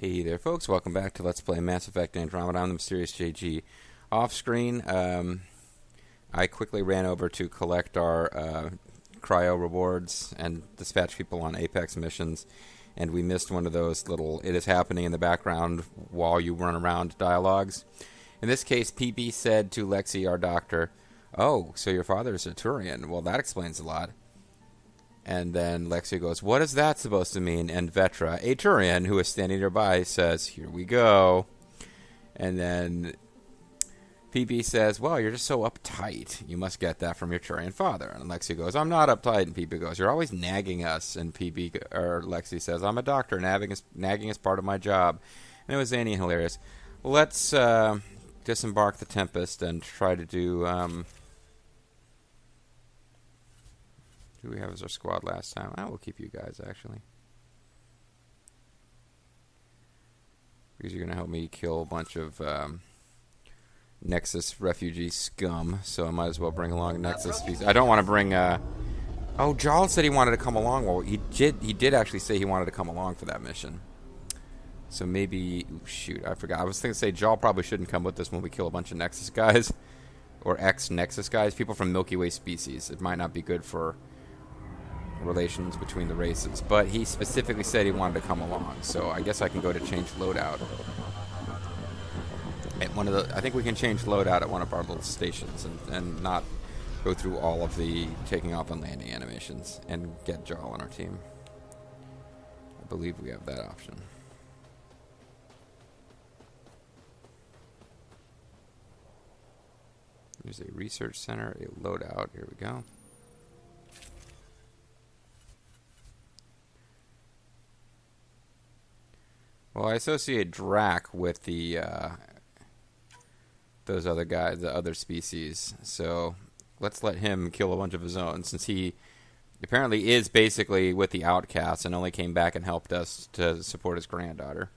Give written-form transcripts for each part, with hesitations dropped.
Hey there, folks. Welcome back to Let's Play Mass Effect Andromeda. I'm the MysteriousJG. Off screen, I quickly ran over to collect our cryo rewards and dispatch people on Apex missions, and we missed one of those little "it is happening" in the background while you run around dialogues. In this case, PB said to Lexi, our doctor, "Oh, so your father is a Turian. Well, that explains a lot." And then Lexi goes, "What is that supposed to mean?" And Vetra, a Turian who is standing nearby, says, "Here we go." And then PB says, "Well, you're just so uptight. You must get that from your Turian father." And Lexi goes, "I'm not uptight." And PB goes, "You're always nagging us." And Lexi says, "I'm a doctor. Nagging is part of my job." And it was zany and hilarious. Let's disembark the Tempest and try to do... who we have as our squad last time? I will keep you guys, actually. Because you're going to help me kill a bunch of Nexus refugee scum, so I might as well bring along Nexus. I don't want to bring... Oh, Jarl said he wanted to come along. Well, he did actually say he wanted to come along for that mission. So maybe... Ooh, shoot, I forgot. I was thinking to say Jarl probably shouldn't come with us when we kill a bunch of Nexus guys. Or ex-Nexus guys. People from Milky Way species. It might not be good for... relations between the races, but he specifically said he wanted to come along, so I guess I can go to change loadout at one of the... I think we can change loadout at one of our little stations and not go through all of the taking off and landing animations and get Jarl on our team. I believe we have that option. There's a research center, a loadout. Here we go. Well, I associate Drac with the those other guys, the other species. So let's let him kill a bunch of his own, since he apparently is basically with the outcasts and only came back and helped us to support his granddaughter.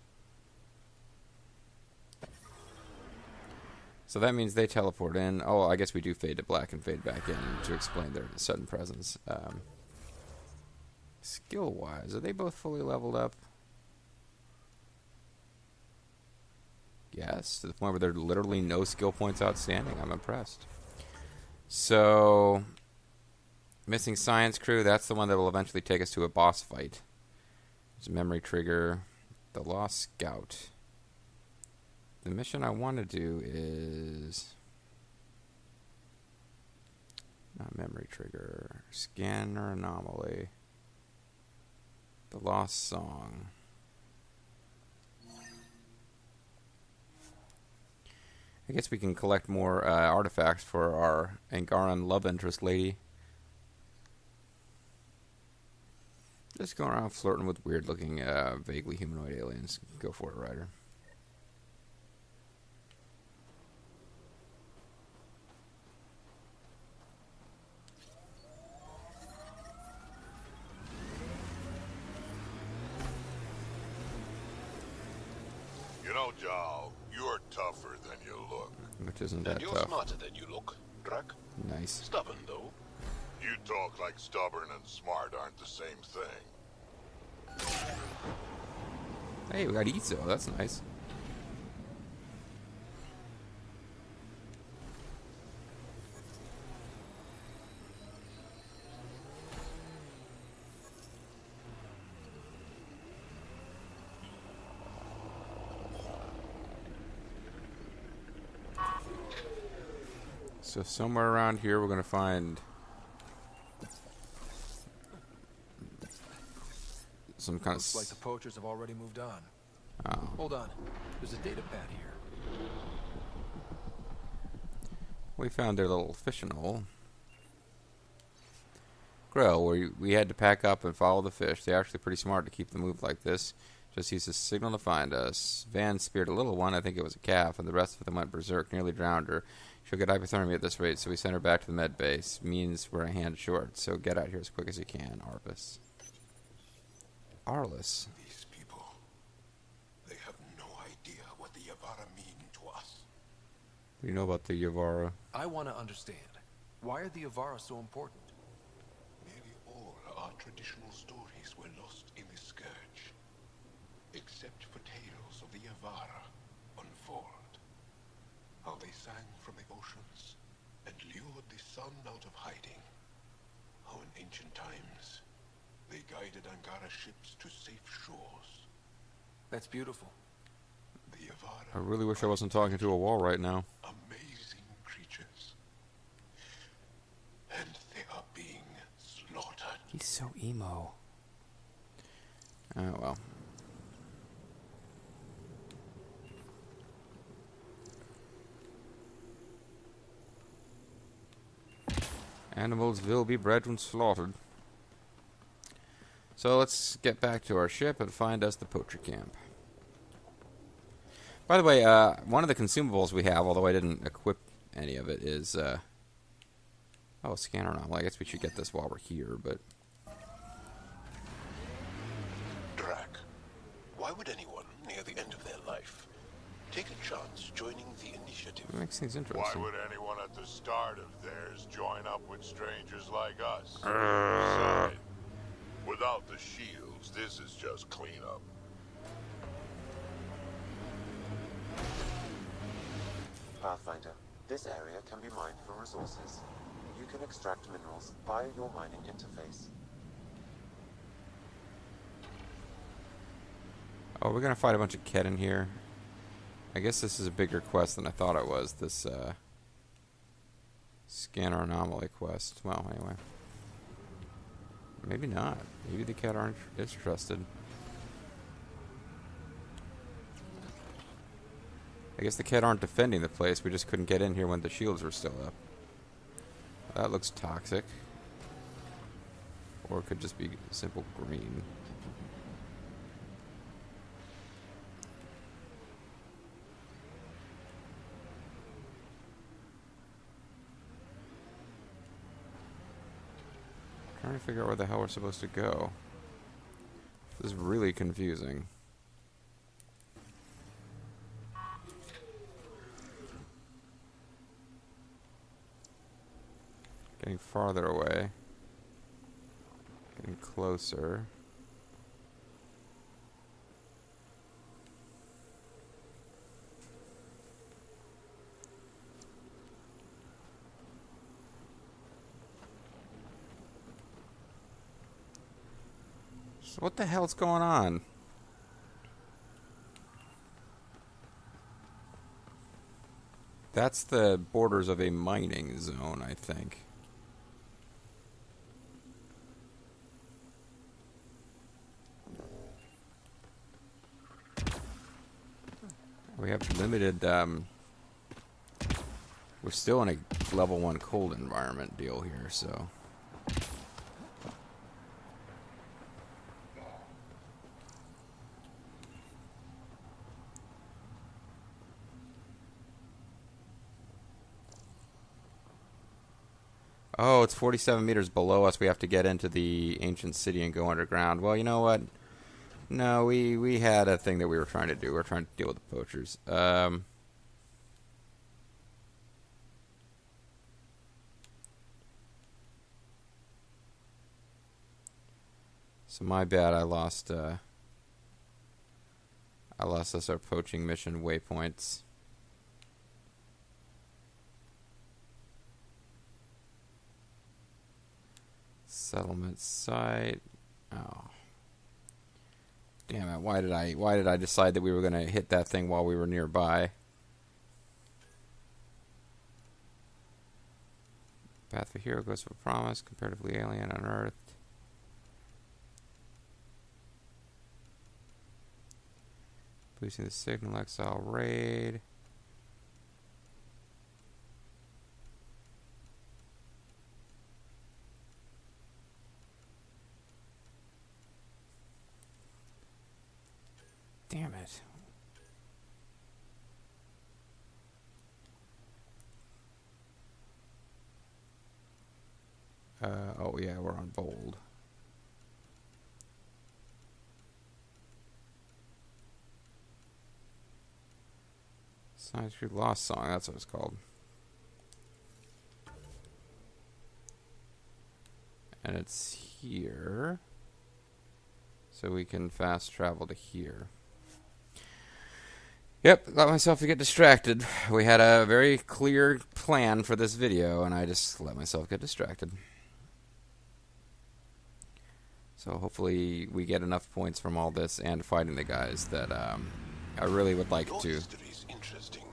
So that means they teleport in. Oh, I guess we do fade to black and fade back in to explain their sudden presence. Skill-wise, are they both fully leveled up? Yes, to the point where there are literally no skill points outstanding. I'm impressed. So, missing science crew, that's the one that will eventually take us to a boss fight. There's a memory trigger. The Lost Scout. The mission I want to do is... not memory trigger. Scanner anomaly. The Lost Song. I guess we can collect more artifacts for our Angaran love interest lady. Just going around flirting with weird-looking, vaguely humanoid aliens. Go for it, Ryder. You know, Jarl, you're tougher than you look. Which isn't that And you're tough. smarter than you look, Drac. Nice. Stubborn, though. You talk like stubborn and smart aren't the same thing. Hey, we got Izo. That's nice. So somewhere around here we're going to find some kind Looks of... like the poachers have already moved on. Oh. Hold on. There's a data pad here. We found their little fishing hole. Grill, where we had to pack up and follow the fish. They're actually pretty smart to keep them moved like this. Just used a signal to find us. Van speared a little one, I think it was a calf, and the rest of them went berserk, nearly drowned her. She'll get hypothermia at this rate, so we sent her back to the med base. Means we're a hand short, so get out here as quick as you can, Arpus. Arliss. These people, they have no idea what the Yavara mean to us. What do you know about the Yavara? I want to understand. Why are the Avara so important? Nearly all our traditional stories were lost in the Scourge. Except for tales Yavara unfold. How they sang from the oceans and lured the sun out of hiding. How in ancient times they guided Angara ships to safe shores. That's beautiful. The Yavara I really wish I wasn't talking to a wall right now. amazing creatures. And they are being slaughtered. He's so emo. Oh, well. Animals will be bred and slaughtered. So let's get back to our ship and find us the poacher camp. By the way, one of the consumables we have, although I didn't equip any of it, is oh, scanner now. Well, I guess we should get this while we're here, but Drac, why would anyone near the end of their life take a chance joining the initiative? it makes things Why interesting. would anyone at the start of theirs join up with strangers like us? Besides, without the shields, this is just cleanup. Pathfinder, this area can be mined for resources. You can extract minerals via your mining interface. Oh, we're gonna fight a bunch of Kedin here. I guess this is a bigger quest than I thought it was. This scanner anomaly quest. Well, anyway, maybe not. Maybe the Ked aren't interested. I guess the Ked aren't defending the place. We just couldn't get in here when the shields were still up. That looks toxic. Or it could just be simple green. Trying to figure out where the hell we're supposed to go. This is really confusing. Getting farther away. Getting closer. So what the hell's going on? That's the borders of a mining zone, I think. We have limited, we're still in a level 1 cold environment deal here, so. Oh, it's 47 meters below us. We have to get into the ancient city and go underground. Well, you know what? No, we had a thing that we were trying to do. We were trying to deal with the poachers. So my bad. I lost us our poaching mission waypoints. Settlement site. Oh. Damn it, why did I decide that we were going to hit that thing while we were nearby? Path for Hero, Ghost of a Promise, comparatively alien, unearthed. Boosting the signal, exile raid. Damn it. Oh yeah, we're on bold. Science Street Lost Song, that's what it's called. And it's here. So we can fast travel to here. Yep, let myself get distracted. We had a very clear plan for this video, and I just let myself get distracted. So hopefully we get enough points from all this and fighting the guys that I really would like Your to. history is interesting.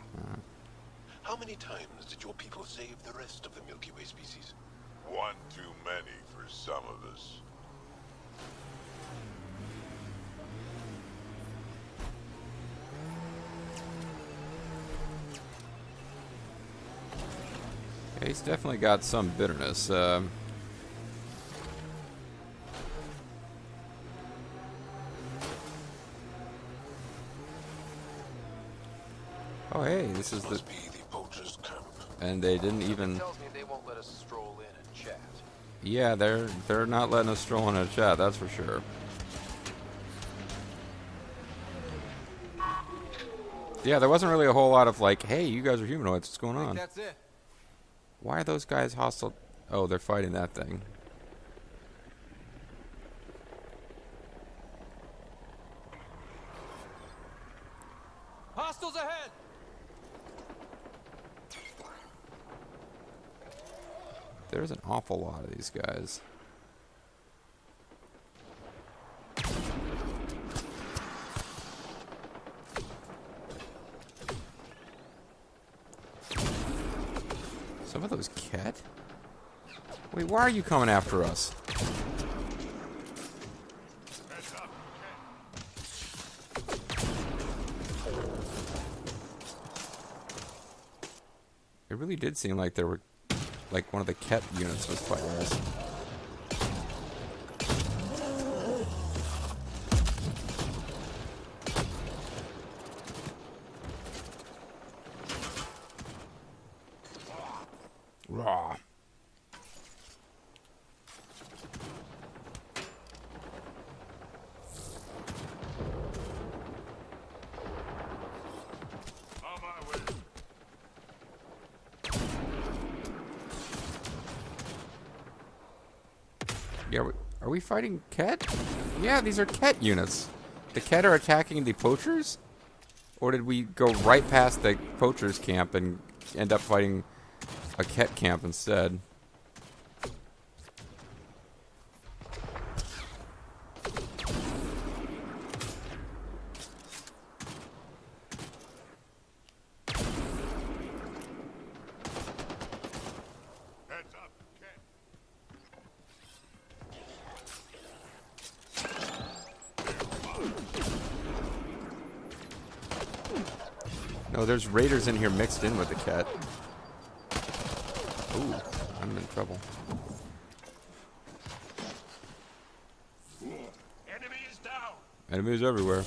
How many times did your people save the rest of the Milky Way species? One too many for some of us. Yeah, he's definitely got some bitterness. Oh, hey, this is the... Must be the poachers' camp. And they didn't even... Tells me they won't let us stroll in and chat. Yeah, they're not letting us stroll in a chat, that's for sure. Yeah, there wasn't really a whole lot of like, hey, you guys are humanoids, what's going on? That's it. Why are those guys hostile? Oh, they're fighting that thing. Hostiles ahead! There's an awful lot of these guys. Some of those cat? Wait, why are you coming after us? It really did seem like there were, like one of the cat units was fighting us. Raw. On my way. Yeah, are we fighting Ket? Yeah, these are Ket units. The Ket are attacking the poachers? Or did we go right past the poachers camp and end up fighting a Ket camp instead? Heads up, Ken. No, there's raiders in here mixed in with the Ket. Ooh, I'm in trouble. Enemy is down. Enemies everywhere.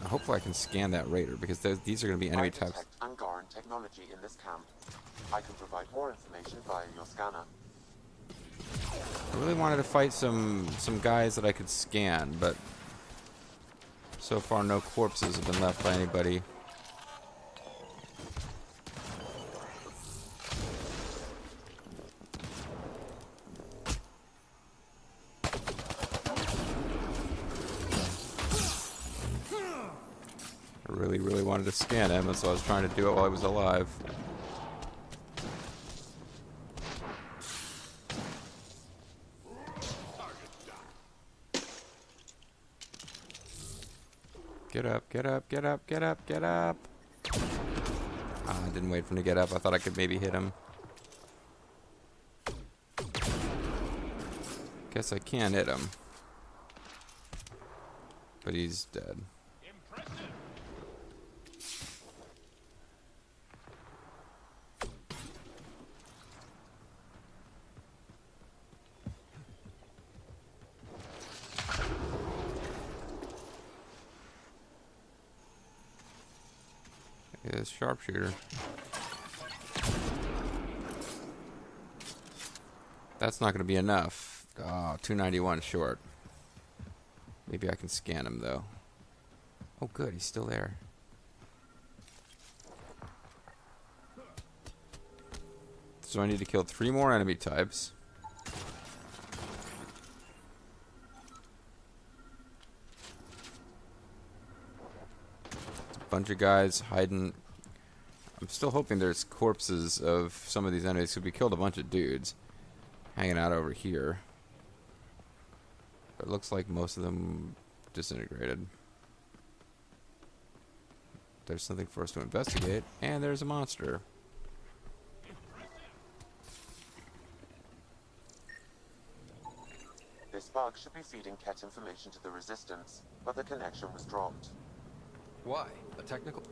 Hopefully I can scan that raider, because these are going to be enemy I types. detect Angaran technology in this camp. I can provide more information via your scanner. I really wanted to fight some guys that I could scan, but so far no corpses have been left by anybody. I really wanted to scan him, and so I was trying to do it while he was alive. Get up, get up, get up, get up, get up. Ah, I didn't wait for him to get up. I thought I could maybe hit him. Guess I can hit him. But he's dead. Is sharpshooter. That's not going to be enough. Oh, 291 short. Maybe I can scan him though. Oh good, he's still there. So I need to kill 3 more enemy types. bunch of guys hiding. I'm still hoping there's corpses of some of these enemies, because we killed a bunch of dudes hanging out over here. But it looks like most of them disintegrated. There's something for us to investigate, and there's a monster. This bug should be feeding Ket information to the Resistance, but the connection was dropped. Why? A technical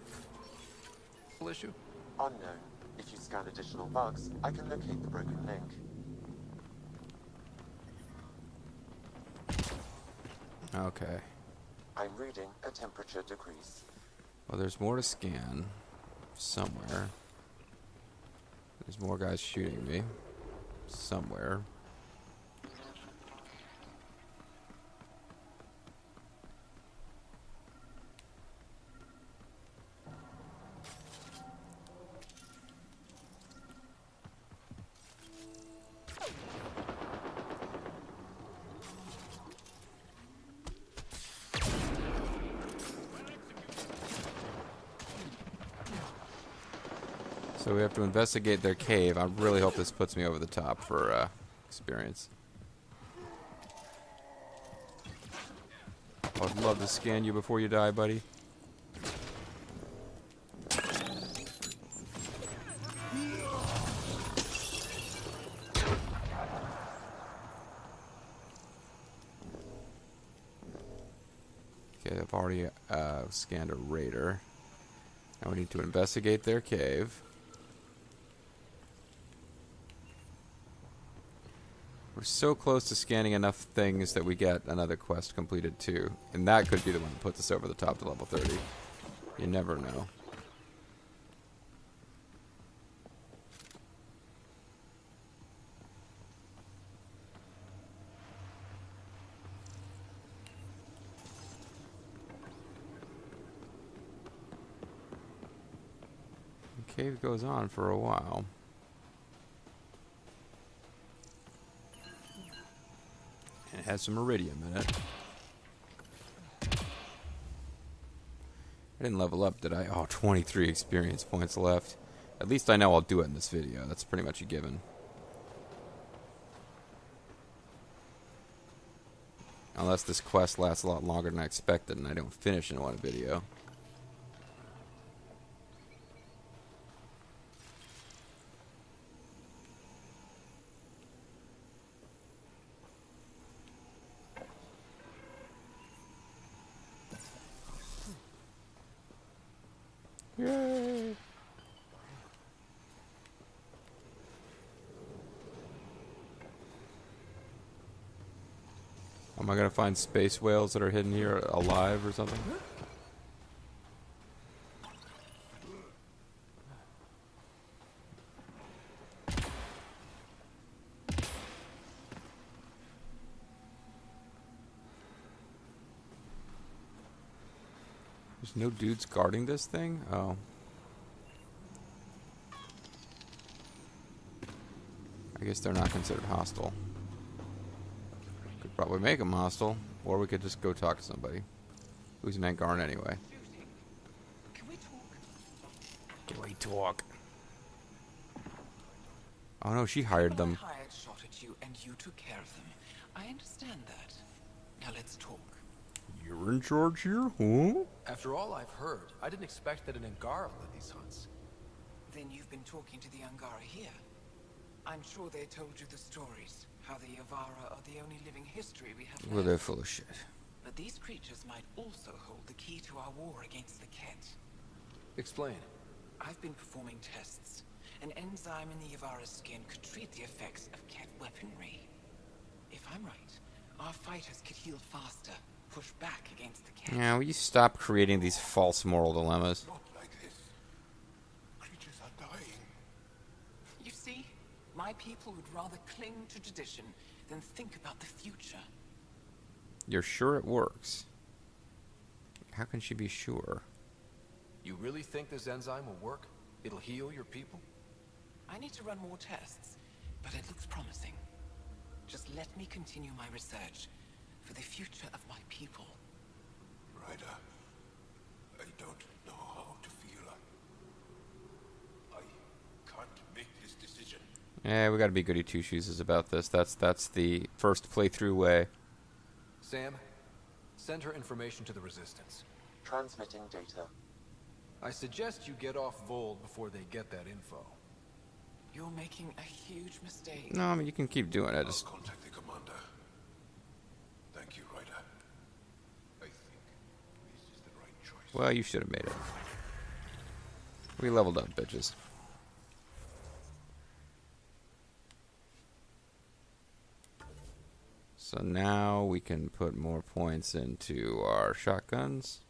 issue? Unknown. If you scan additional bugs, I can locate the broken link. Okay. I'm reading a temperature decrease. Well, there's more to scan somewhere. There's more guys shooting me somewhere. So we have to investigate their cave. I really hope this puts me over the top for experience. I'd love to scan you before you die, buddy. Okay, I've already scanned a raider. Now we need to investigate their cave. We're so close to scanning enough things that we get another quest completed too. And that could be the one that puts us over the top to level 30. You never know. The cave goes on for a while. It has some iridium in it. I didn't level up, did I? Oh, 23 experience points left. At least I know I'll do it in this video. That's pretty much a given. Unless this quest lasts a lot longer than I expected and I don't finish in one video. Yay! Am I gonna find space whales that are hidden here alive or something? There's no dudes guarding this thing? Oh. I guess they're not considered hostile. Could probably make them hostile, or we could just go talk to somebody. Who's Mangarn anyway? Can we talk? Can we talk? Oh no, she hired them. I hired shot at you and you took care of them. I understand that. Now let's talk. You're in charge here, huh? After all I've heard, I didn't expect that an Angara led these hunts. Then you've been talking to the Angara here. I'm sure they told you the stories, how the Yavara are the only living history we have Well, left. they're full of shit. But these creatures might also hold the key to our war against the Ket. Explain. I've been performing tests. An enzyme in the Yavara's skin could treat the effects of Ket weaponry. If I'm right, our fighters could heal faster, push back against the Ket. Now, will you stop creating these false moral dilemmas? Not like this. Creatures are dying. You see, my people would rather cling to tradition than think about the future. You're sure it works? How can she be sure? You really think this enzyme will work? It'll heal your people? I need to run more tests, but it looks promising. Just let me continue my research for the future of my people. Ryder, I don't know Yeah, we gotta be goody two-shoes about this. That's the first playthrough way. Sam, send her information to the Resistance. Transmitting data. I suggest you get off Vold before they get that info. You're making a huge mistake. No, I mean, you can keep doing it. Just... I'll contact the commander. Thank you, Ryder. I think this is the right choice. Well, you should have made it. We leveled up, bitches. So now we can put more points into our shotguns.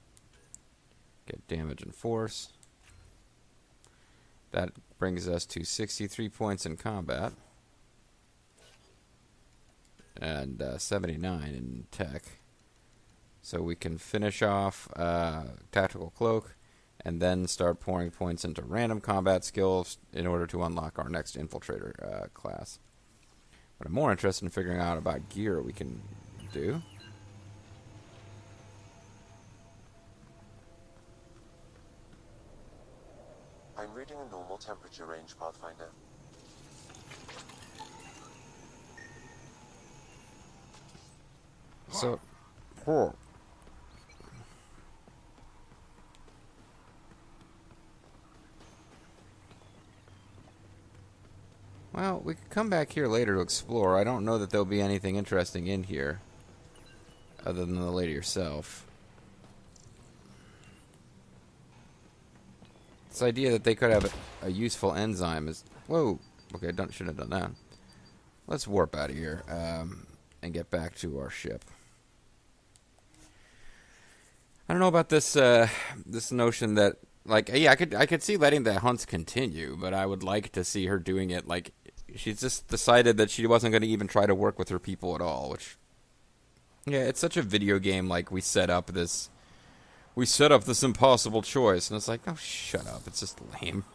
Get damage and force. That brings us to 63 points in combat. And 79 in tech. So we can finish off Tactical Cloak and then start pouring points into random combat skills in order to unlock our next Infiltrator class. But I'm more interested in figuring out about gear we can do. I'm reading a normal temperature range, Pathfinder. So, well, we could come back here later to explore. I don't know that there'll be anything interesting in here, other than the lady herself. This idea that they could have a useful enzyme is... Whoa! Okay, shouldn't have done that. Let's warp out of here and get back to our ship. I don't know about this this notion that, like, yeah, I could see letting the hunts continue, but I would like to see her doing it like she's just decided that she wasn't going to even try to work with her people at all. Which, yeah, it's such a video game. Like, we set up this impossible choice, and it's like, oh, shut up! It's just lame,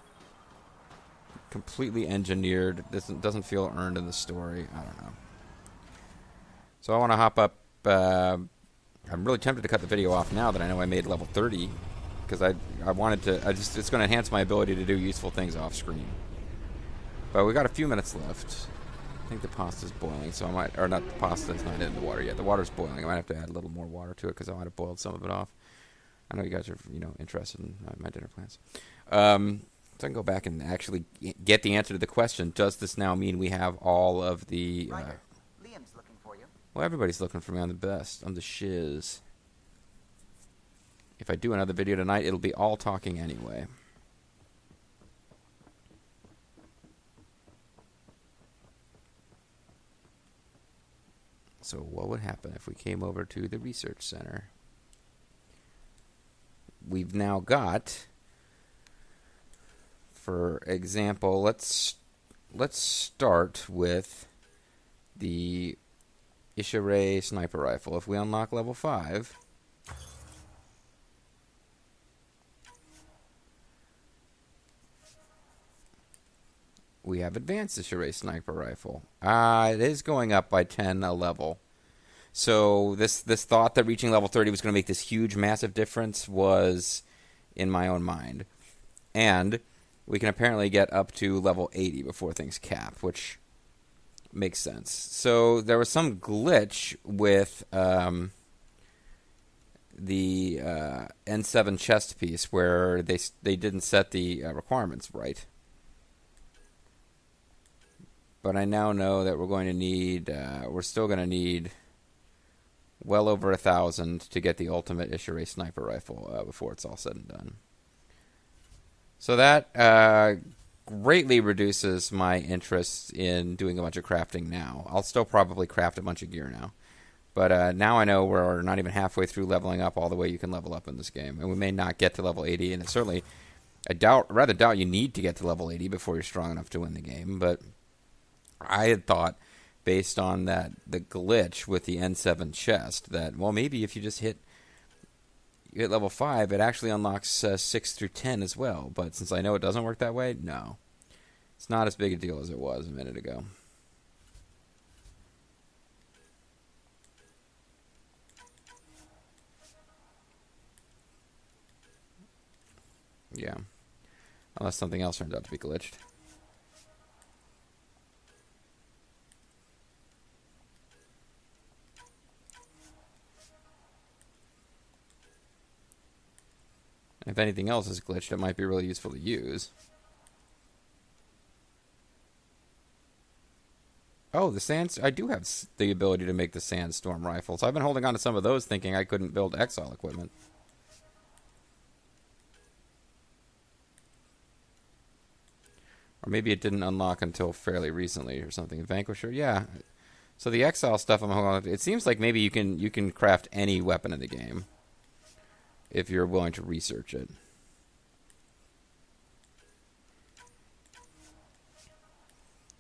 completely engineered. Doesn't feel earned in the story. I don't know. So I want to hop up. I'm really tempted to cut the video off now that I know I made level 30, because I wanted to. It's going to enhance my ability to do useful things off screen. But we got a few minutes left. I think the pasta's boiling, so I might, or not, the pasta's not in the water yet. The water's boiling. I might have to add a little more water to it because I might have boiled some of it off. I know you guys are, interested in my dinner plans. So I can go back and actually get the answer to the question: does this now mean we have all of the? Liam's looking for you. Well, everybody's looking for me. I'm the best. I'm the shiz. If I do another video tonight, it'll be all talking anyway. So what would happen if we came over to the research center? We've now got, for example, let's start with the Ishiray sniper rifle. If we unlock level 5, we have advanced Ishiray sniper rifle. It is going up by 10 a level. So this thought that reaching level 30 was going to make this huge, massive difference was in my own mind. And we can apparently get up to level 80 before things cap, which makes sense. So there was some glitch with the N7 chest piece where they didn't set the requirements right. But I now know that we're going to need, we're still going to need well over 1,000 to get the ultimate Ishiray sniper rifle before it's all said and done. So that greatly reduces my interest in doing a bunch of crafting now. I'll still probably craft a bunch of gear now. But now I know we're not even halfway through leveling up all the way you can level up in this game. And we may not get to level 80, and it's certainly, rather doubt you need to get to level 80 before you're strong enough to win the game. But I had thought, based on the glitch with the N7 chest, that, well, maybe if you just hit level 5, it actually unlocks 6 through 10 as well. But since I know it doesn't work that way, no. It's not as big a deal as it was a minute ago. Yeah. Unless something else turns out to be glitched. And if anything else is glitched, it might be really useful to use. Oh, the sands. I do have the ability to make the sandstorm rifles. I've been holding on to some of those thinking I couldn't build exile equipment. Or maybe it didn't unlock until fairly recently or something. Vanquisher, yeah. So the exile stuff I'm holding on to, it seems like maybe you can craft any weapon in the game if you're willing to research it.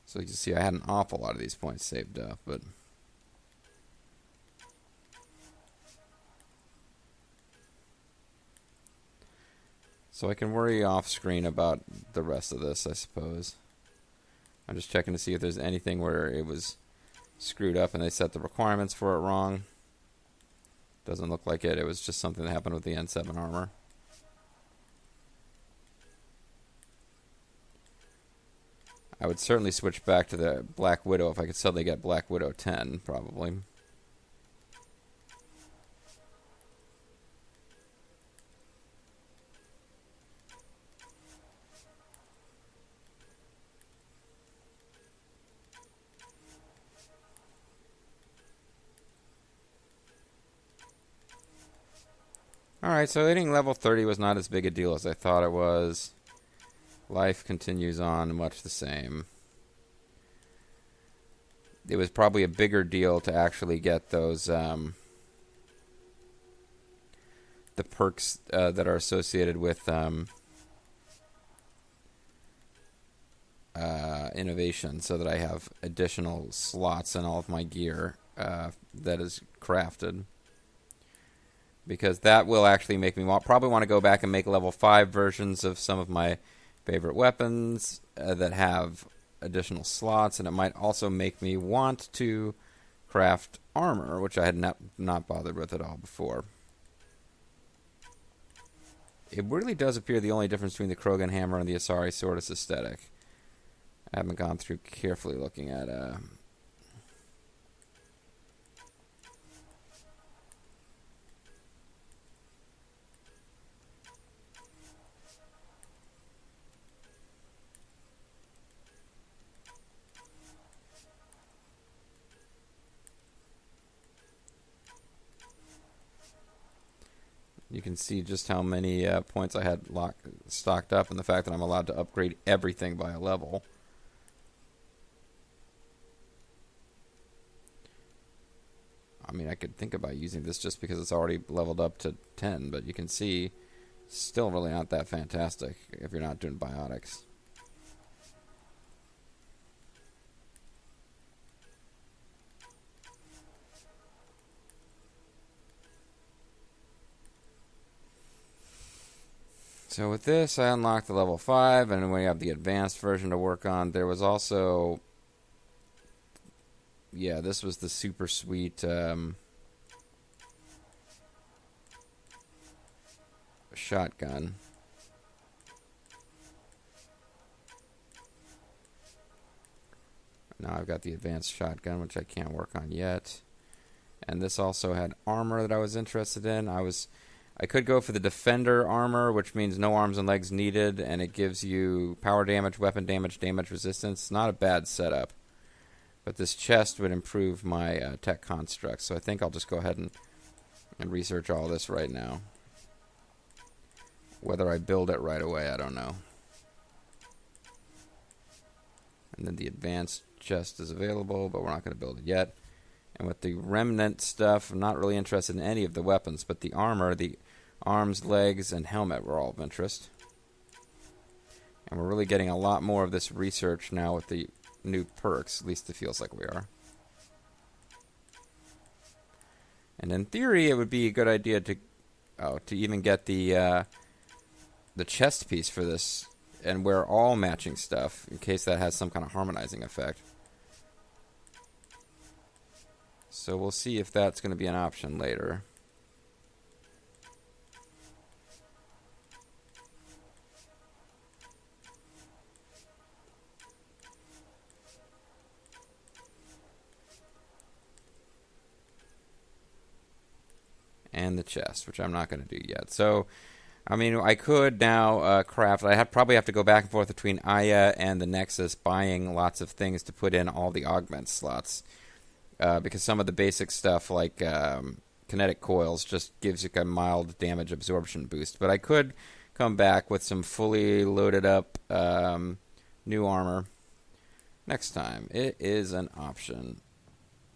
So you can see I had an awful lot of these points saved up, but so I can worry off screen about the rest of this, I suppose. I'm just checking to see if there's anything where it was screwed up and they set the requirements for it wrong. Doesn't look like it. It was just something that happened with the N7 armor. I would certainly switch back to the Black Widow if I could suddenly get Black Widow 10, probably. Alright, so hitting level 30 was not as big a deal as I thought it was. Life continues on much the same. It was probably a bigger deal to actually get those the perks that are associated with innovation, so that I have additional slots in all of my gear that is crafted. Because that will actually make me probably want to go back and make level 5 versions of some of my favorite weapons that have additional slots, and it might also make me want to craft armor, which I had not bothered with at all before. It really does appear the only difference between the Krogan hammer and the Asari sword is aesthetic. I haven't gone through carefully looking at you can see just how many points I had stocked up, and the fact that I'm allowed to upgrade everything by a level. I mean, I could think about using this just because it's already leveled up to 10, but you can see still really not that fantastic if you're not doing biotics. So with this, I unlocked the level 5, and we have the advanced version to work on. There was also, yeah, this was the super sweet shotgun. Now I've got the advanced shotgun, which I can't work on yet. And this also had armor that I was interested in. I could go for the Defender armor, which means no arms and legs needed, and it gives you power damage, weapon damage, damage resistance. Not a bad setup. But this chest would improve my tech constructs, so I think I'll just go ahead and research all this right now. Whether I build it right away, I don't know. And then the advanced chest is available, but we're not going to build it yet. And with the remnant stuff, I'm not really interested in any of the weapons, but the armor, the arms, legs, and helmet were all of interest. And we're really getting a lot more of this research now with the new perks, at least it feels like we are. And in theory, it would be a good idea to even get the chest piece for this and wear all matching stuff in case that has some kind of harmonizing effect. So we'll see if that's going to be an option later. And the chest, which I'm not going to do yet. So I mean, I could now craft. Probably have to go back and forth between Aya and the Nexus, buying lots of things to put in all the augment slots. Because some of the basic stuff, like kinetic coils, just gives you a mild damage absorption boost. But I could come back with some fully loaded up new armor next time. It is an option.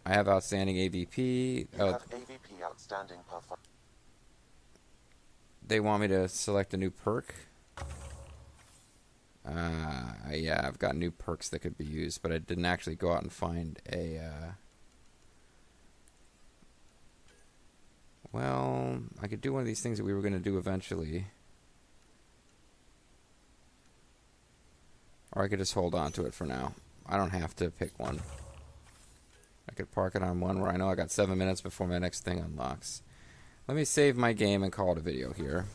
I have outstanding AVP. You have AVP outstanding, Pathfinder. They want me to select a new perk. Yeah, I've got new perks that could be used, but I didn't actually go out and find a... Well, I could do one of these things that we were going to do eventually. Or I could just hold on to it for now. I don't have to pick one. I could park it on one where I know I got 7 minutes before my next thing unlocks. Let me save my game and call it a video here.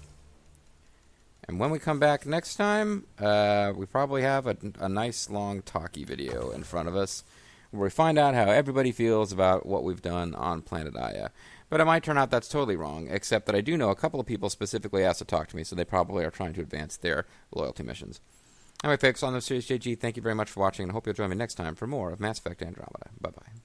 And when we come back next time, we probably have a nice long talkie video in front of us, where we find out how everybody feels about what we've done on Planet Aya. But it might turn out that's totally wrong, except that I do know a couple of people specifically asked to talk to me, so they probably are trying to advance their loyalty missions. Anyway, folks, on the MysteriousJG, thank you very much for watching, and I hope you'll join me next time for more of Mass Effect Andromeda. Bye-bye.